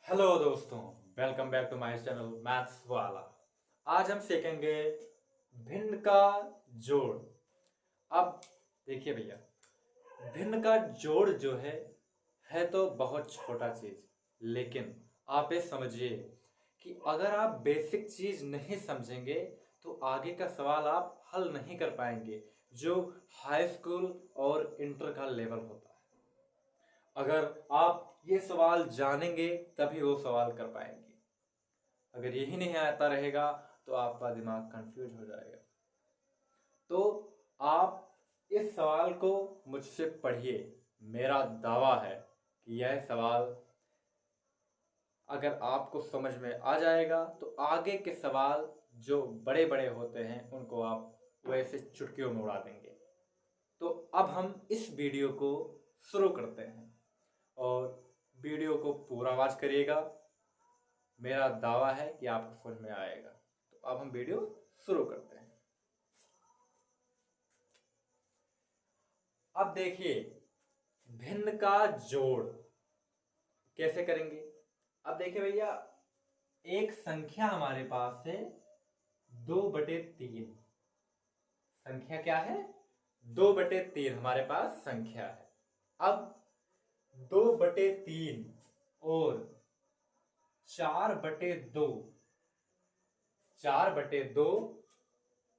Hello दोस्तों, welcome back to my channel maths वाला। आज हम सीखेंगे भिन्न का जोड़। अब देखिए भैया, भिन्न का जोड़ जो है तो बहुत छोटा चीज, लेकिन आप ये समझिए कि अगर आप बेसिक चीज नहीं समझेंगे तो आगे का सवाल आप हल नहीं कर पाएंगे, जो हाई स्कूल और इंटर का लेवल होता है। अगर आप ये सवाल जानेंगे तभी वो सवाल कर पाएंगे। अगर यही नहीं आता रहेगा तो आपका दिमाग कंफ्यूज हो जाएगा। तो आप इस सवाल को मुझसे पढ़िए। मेरा दावा है कि यह सवाल अगर आपको समझ में आ जाएगा तो आगे के सवाल जो बड़े बड़े होते हैं उनको आप वैसे चुटकियों में उड़ा देंगे। तो अब हम इस वीडियो को शुरू करते हैं और वीडियो को पूरा वॉच करिएगा। मेरा दावा है कि आपको समझ में आएगा। तो अब हम वीडियो शुरू करते हैं। अब देखिए, भिन्न का जोड़ कैसे करेंगे। अब देखिए भैया, एक संख्या हमारे पास है 2/3। संख्या क्या है? 2/3 हमारे पास संख्या है। अब 2/3 और 4/2, 4/2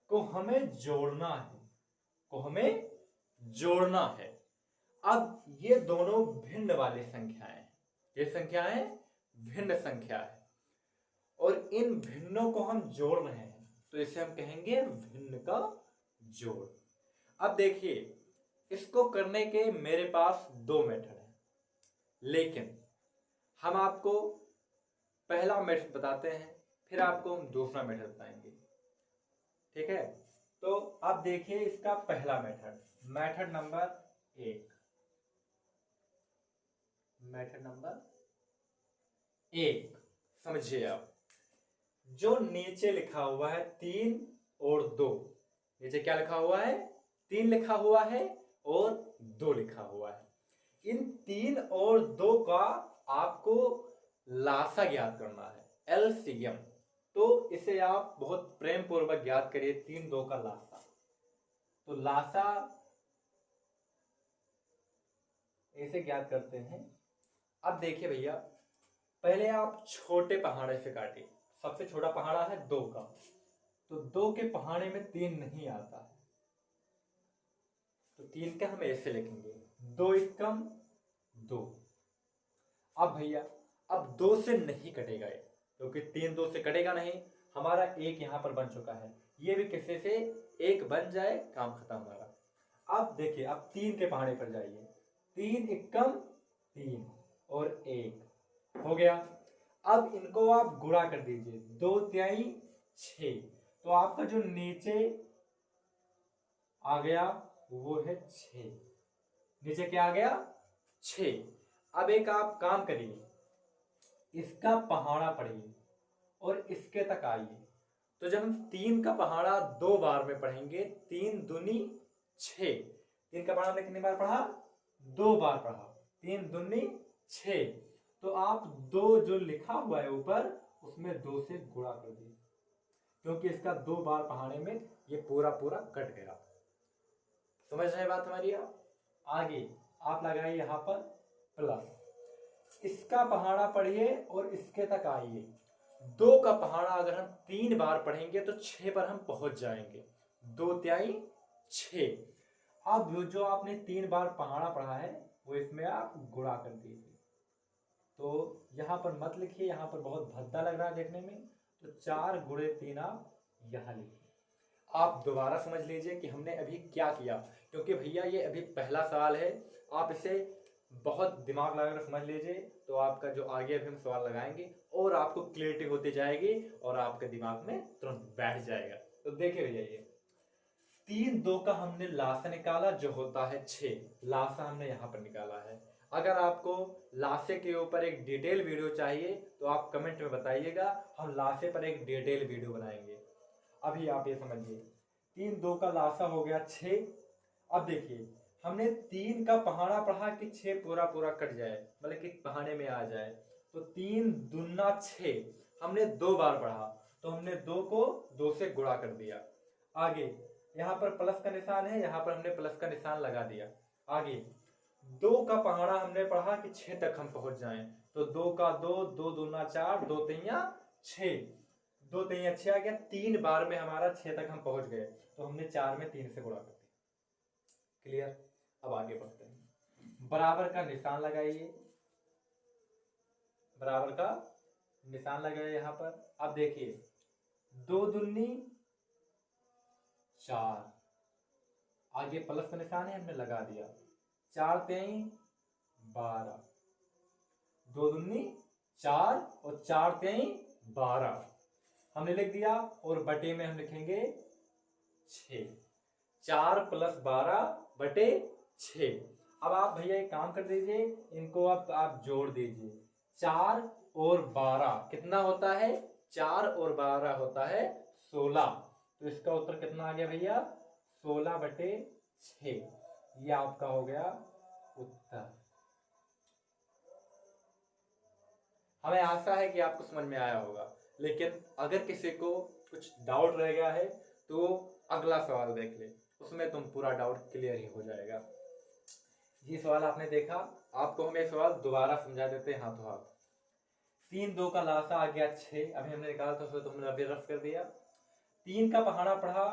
को हमें जोड़ना है। अब ये दोनों भिन्न वाली संख्याएं हैं। ये संख्याएं भिन्न संख्या है और इन भिन्नों को हम जोड़ रहे हैं, तो इसे हम कहेंगे भिन्न का जोड़। अब देखिए, इसको करने के मेरे पास दो मेथड हैं, लेकिन हम आपको पहला मेथड बताते हैं, फिर आपको हम दूसरा मेथड बताएंगे। ठीक है? तो अब देखिए इसका पहला method, method number 1। Method number 1 समझिए आप। जो नीचे लिखा हुआ है 3 और 2, नीचे क्या लिखा हुआ है? 3 लिखा हुआ है और 2 लिखा हुआ है। इन 3 और 2 का आपको लासा ज्ञात करना है, एलसीएम। तो इसे आप बहुत प्रेम पूर्वक ज्ञात करिए, 3 2 का लासा। तो लासा ऐसे ज्ञात करते हैं। अब देखिए भैया, पहले आप छोटे पहाड़े से काटिए। सबसे छोटा पहाड़ा है 2 का, तो 2 के पहाड़े में 3 नहीं आता है, तो 3 का हम ऐसे लिखेंगे, 2 एकम 2। अब भैया, अब 2 से नहीं कटेगा ये, क्योंकि 3 2 से कटेगा नहीं। हमारा एक यहां पर बन चुका है, ये भी किसी से एक बन जाए, काम खत्म हमारा। अब देखिए, अब 3 के पहाड़े पर जाइए, 3 एकम 3 और 1 हो गया। अब इनको आप गुणा कर दीजिए, 2 तिहाई 6, तो आपका जो नीचे आ गया वो है 6। नीचे क्या आ गया? 6। अब एक आप काम करिए, इसका पहाड़ा पढ़िए और इसके तक आइए। तो जब हम 3 का पहाड़ा 2 बार में पढ़ेंगे, 3 दूनी 6। 3 का पहाड़ा हमने कितनी बार पढ़ा? 2 बार पढ़ा। 3 दूनी 6। तो आप 2 जो लिखा हुआ है ऊपर, उसमें 2 से गुणा कर दिए, क्योंकि इसका 2 बार पहाड़े में ये पूरा पूरा कट गया। समझ रहे बात हमारी? आगे आप लगाइए यहां पर प्लस, इसका पहाड़ा पढ़िए और इसके तक आइए। 2 का पहाड़ा अगर हम 3 बार पढ़ेंगे तो 6 पर हम पहुंच जाएंगे, 2 तिहाई 6। अब जो आपने 3 बार पहाड़ा पढ़ा है वो इसमें आप गुणा कर दीजिए। तो यहां पर मत लिखिए, यहां पर बहुत भद्दा लग रहा है देखने में, तो 4 गुणे 3 आप यहां लिखिए। आप दोबारा समझ लीजिए कि हमने अभी क्या किया, क्योंकि भैया ये अभी पहला सवाल है। आप इसे बहुत दिमाग लगाकर समझ लीजिए, तो आपका जो आगे अभी हम सवाल लगाएंगे और आपको क्लियरिटी होती जाएगी और आपके दिमाग में तुरंत बैठ जाएगा। तो देखिए भैया, ये 3 2 का हमने लासा निकाला जो होता है 6। लासा हमने यहां पर निकाला है। अगर आपको लासे के ऊपर एक डिटेल वीडियो चाहिए तो आप कमेंट में बताइएगा, हम लासे पर एक डिटेल वीडियो बनाएंगे। अभी आप ये समझिए, 3 2 का लासा हो गया 6। अब देखिए, हमने 3 का पहाड़ा पढ़ा कि 6 पूरा पूरा कट जाए, मतलब कि पहाड़े में आ जाए, तो 3 दूना 6, हमने 2 बार पढ़ा तो हमने 2 को 2 से गुणा कर दिया। आगे यहाँ पर प्लस का निशान है, यहाँ पर हमने प्लस का निशान लगा दिया। आगे 2 का पहाड़ा हमने पढ़ा कि 6 तक हम पहुंच जाएं, तो 2 का 2, 2 दूना 4, 2 तिया 6, 2 तिया 6 आ गया। 3 बार में हमारा 6 तक हम पहुंच गए, तो हमने 4 में 3 से गुणा कर दिया। क्लियर। अब आगे बढ़ते हैं। बराबर का निशान लगाइए, बराबर का निशान लगाइए यहाँ पर। अब देखिए 2 दूनी 4, आगे प्लस का निशान है हमने लगा दिया। 4 तेई 12, 2 दूनी 4 और 4 तेई 12 हमने लिख दिया, और बटे में हम लिखेंगे 6। 4 + 12 बटे 6। अब आप भैया एक काम कर दीजिए, इनको अब आप जोड़ दीजिए। 4 और 12 कितना होता है? 4 और 12 होता है 16। तो इसका उत्तर कितना आ गया भैया? 16 बटे 6। ये आपका हो गया उत्तर। हमें आशा है कि आपको समझ में आया होगा, लेकिन अगर किसी को कुछ डाउट रह गया है तो अगला सवाल देख ले, उसमें तुम पूरा डाउट क्लियर ही हो जाएगा। ये सवाल आपने देखा, आपको हम ये सवाल दोबारा समझा देते हैं हाथों हाथ। 3 2 का लासा आ गया 6, अभी हमने निकाला था, उसमें तुमने अभी रफ कर दिया। 3 का पहाड़ा पढ़ा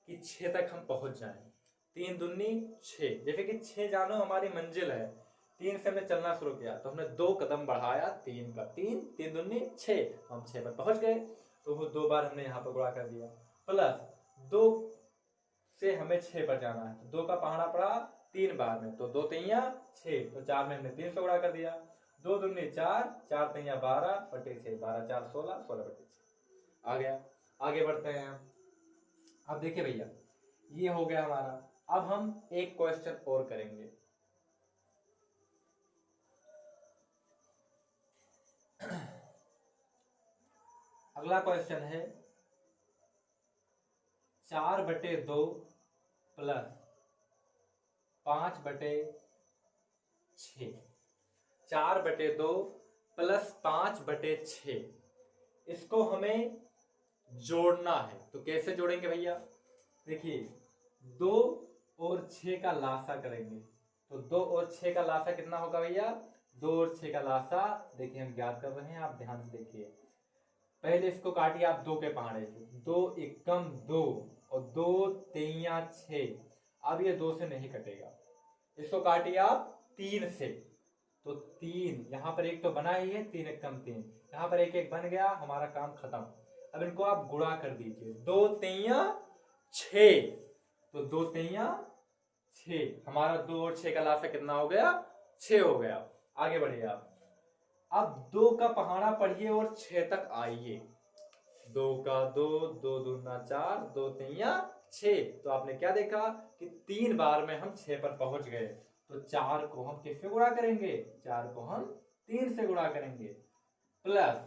कि 6 तक हम पहुंच जाएं। 3 दूनी 6, जैसे कि 6 जानो हमारी मंजिल है, 3 से हमने चलना शुरू किया तो हमने 2 कदम बढ़ाया 3 का, 3 3 दूनी 6, हम 6 पर पहुंच गए। तो वो 2 बार हमने यहाँ पर गुणा कर दिया। प्लस 2 से हमें 6 पर जाना है, तो 2 का पहाड़ा पड़ा 3 बार में, तो 2 तिया 6, तो 4 में हमने 3 से गुणा कर दिया। 2 दूनी 4, 4 तिया 12 बटे 6, 12 4 16, 16 बटे 6 आ गया। आगे बढ़ते हैं। अब देखिए भैया ये हो गया हमारा। अब हम एक क्वेश्चन और करेंगे। अगला क्वेश्चन है 4 बटे 2 प्लस 5 बटे 6। 4 बटे 2 प्लस 5 बटे 6, इसको हमें जोड़ना है। तो कैसे जोड़ेंगे भैया? देखिए 2 और 6 का लासा करेंगे, तो 2 और 6 का लासा कितना होगा भैया? 2 और 6 का लासा देखिए हम ज्ञात कर रहे हैं, आप ध्यान से देखिए। पहले इसको काटिए आप 2 के पहाड़े से, 2 एकम 2 और 2 तिया 6। अब ये 2 से नहीं कटेगा, इसको काटिए आप 3 से, तो 3 यहाँ पर एक तो बना ही है, 3 एकम 3, यहाँ पर एक एक बन गया, हमारा काम खत्म। अब इनको आप गुणा कर दीजिए, 2 तिया 6, तो 2 तिया 6, हमारा 2 और 6 का लासा कितना हो गया? 6 हो गया। आगे बढ़िए आप। अब 2 का पहाड़ा पढ़िए और 6 तक आइए। 2 का 2, 2 दूना 4, 2 तिया 6, तो आपने क्या देखा कि 3 बार में हम 6 पर पहुंच गए। तो 4 को हम किससे गुणा करेंगे? 4 को हम 3 से गुणा करेंगे। प्लस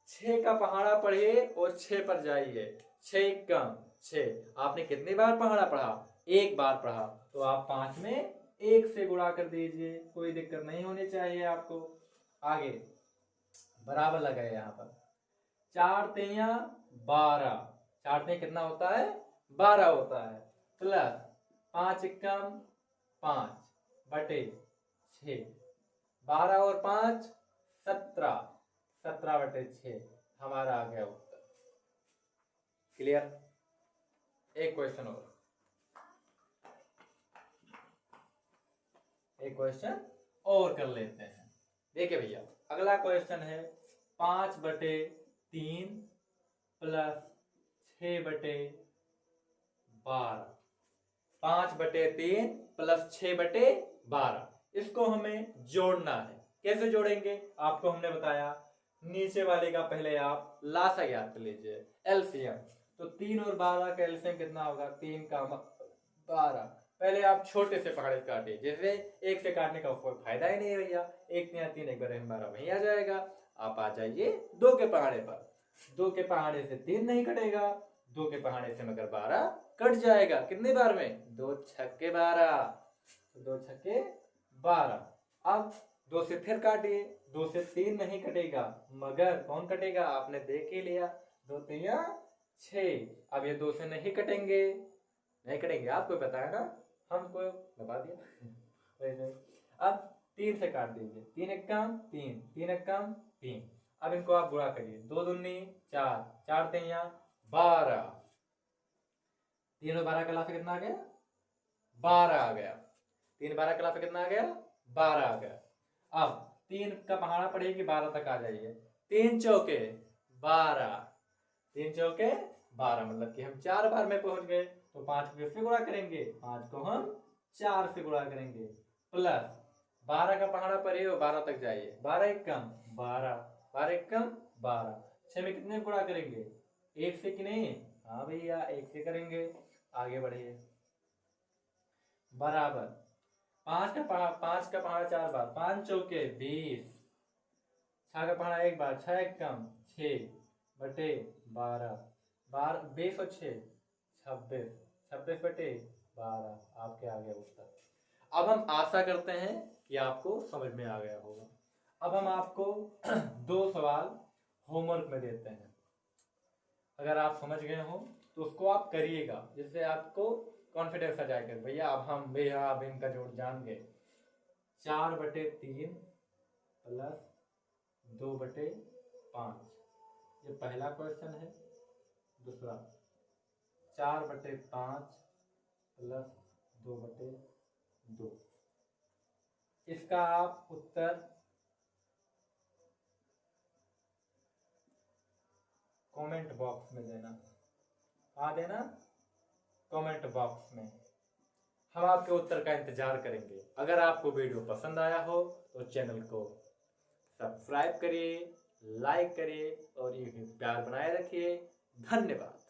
6 का पहाड़ा पढ़िए और 6 पर जाइए। 6 कम 6, आपने कितनी बार पहाड़ा पढ़ा? 1 बार पढ़ा, तो आप 5 में 1 से गुणा कर दीजिए, कोई दिक्कत नहीं होनी चाहिए आपको। आगे बराबर लगाए यहाँ पर। 4 तिया 12, 4 तिया कितना होता है? 12 होता है। प्लस 5 एकम 5 बटे 6, 12 और 5 17, 17 बटे 6 हमारा आ गया उत्तर। क्लियर। एक क्वेश्चन और, एक क्वेश्चन और कर लेते हैं। देखिए भैया अगला क्वेश्चन है 5 बटे 3 प्लस 6 बटे 12। 5 बटे 3 प्लस 6 बटे 12, इसको हमें जोड़ना है। कैसे जोड़ेंगे? आपको हमने बताया, नीचे वाले का पहले आप लासा ज्ञात कर लीजिए, एलसीएम। तो 3 और 12 का एलसीएम कितना होगा? 3 का 12। पहले आप छोटे से पहाड़े से काटिए, जैसे 1 से काटने का कोई फायदा ही नहीं है भैया। 1 तिया 3, 1 बार 12 वहीं आ जाएगा। आप आ जाइए 2 के पहाड़े पर। 2 के पहाड़े से 3 नहीं कटेगा, 2 के पहाड़े से मगर 12 कट जाएगा। कितनी बार में? 2 छक्के 12, 2 छक्के 12। अब 2 से फिर काटिए, 2 से 3 नहीं कटेगा, मगर कौन कटेगा, आपने देख ही लिया, 2 3 6। अब ये 2 से नहीं कटेंगे, नहीं कटेंगे, आपको पता है ना, हमको बता दिया वैसे। अब 3 से काट दीजिए, 3 एकम 3, 3 एकम 3। अब इनको आप गुणा करिए, 2 दूनी 4, 4 3 12, 3 और 12 का लाभ कितना आ गया, 12 आ गया। 3 12 का लाभ कितना आ गया, 12 आ गया। अब 3 का पहाड़ा पड़ेगी कि 12 तक आ जाइए, 3 चौके 12, 3 चौके 12, मतलब कि हम 4 बार में पहुंच गए। तो 5 को किससे गुणा करेंगे, 5 को हम 4 से गुणा करेंगे, प्लस 12 का पहाड़ा पड़े हो 12 तक जाइए, 12 एकम 12, 12 एकम 12। 6 में कितने गुणा करेंगे, 1 से कि नहीं, हाँ भैया 1 से करेंगे। आगे बढ़िए, बराबर 5 का पहाड़ा 4 बार, 5 चौके 20, 6 का पहाड़ा 1 बार, 6 एकम 6 बटे 12, 20 और 6 26, 26 बटे 12, आपके आ गया उत्तर। अब हम आशा करते हैं कि आपको समझ में आ गया होगा। अब हम आपको 2 सवाल होमवर्क में देते हैं, अगर आप समझ गए हो तो उसको आप करिएगा, जिससे आपको कॉन्फिडेंस आ जाएगा, भैया अब इनका जोड़ जान गए। 4/3 प्लस 2/5, ये पहला क्वेश्चन है। दूसरा 4/5 प्लस 2/2, इसका आप उत्तर कमेंट बॉक्स में देना। कहाँ देना, कमेंट बॉक्स में। हम आपके उत्तर का इंतजार करेंगे। अगर आपको वीडियो पसंद आया हो तो चैनल को सब्सक्राइब करिए, लाइक करिए और ये प्यार बनाए रखिए। धन्यवाद।